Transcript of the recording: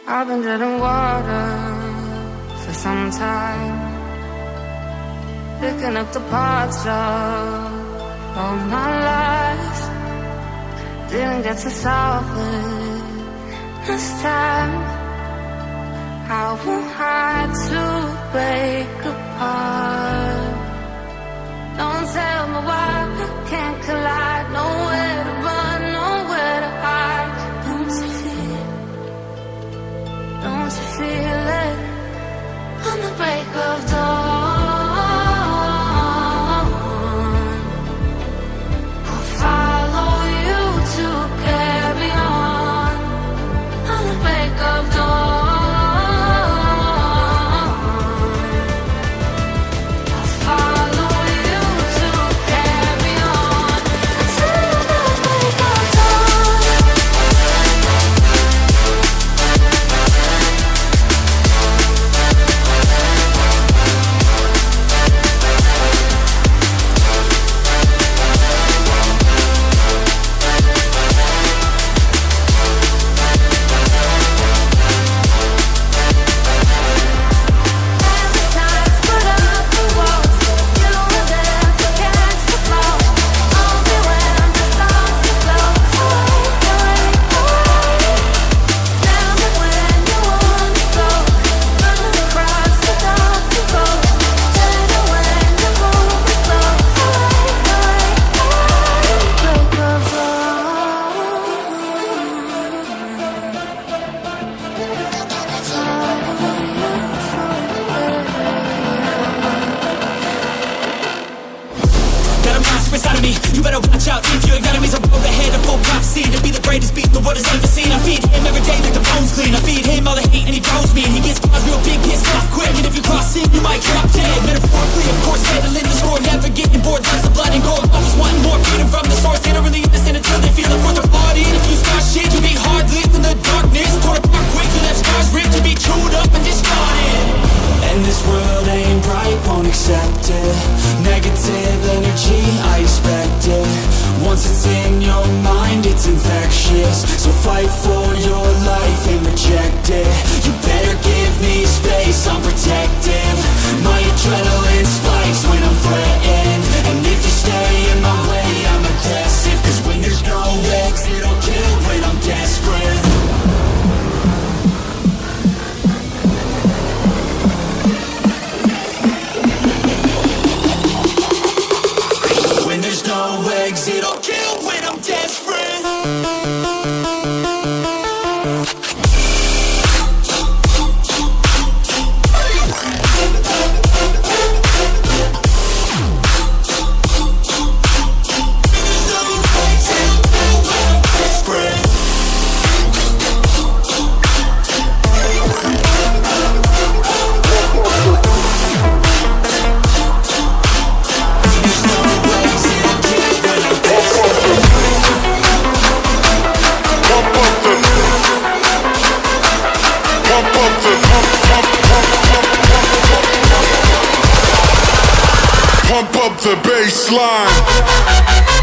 I've been treading water for some time, picking up the parts of all my lies. Didn't get to solve it this time. How am I to break apart? Don't tell me why I can't collide. Nowhere to run, nowhere to hide. Don't you feel it? Don't you feel it? On the break of dawn, I'll follow you to carry on. On the break of dawn, I'll follow you to carry on until the break of dawn. Got a monster inside of me, you better watch out. If your enemy's a road ahead, a full prophecy to be the greatest beast the world has ever seen. I feed him every day like the bones clean. I feed him all the hate and he throws me, and he gets caught real big, pissed off quick. And if you cross him, you might drop dead. Metaphorically, of course, settling the score, never getting bored. Lots of blood and gore, always wanting more. Freedom from the source, they don't really innocent until they feel the force of blood in. If you start shit, you be hard lived in the darkness. Torn apart quick, you left scars ripped to be chewed up and discarded. And this world ain't right, won't accept it. Negative energy, I expect it. Once it's in your mind, it's infectious. So fight for your life and reject it. You better give me space, I'm protective. My adrenaline spikes when I'm threatened. And if you stay in my way, I'm aggressive. Cause when there's no exit, I'll kill when I'm desperate. When there's no exit, I'll kill when I'm desperate. Pump up the bass line.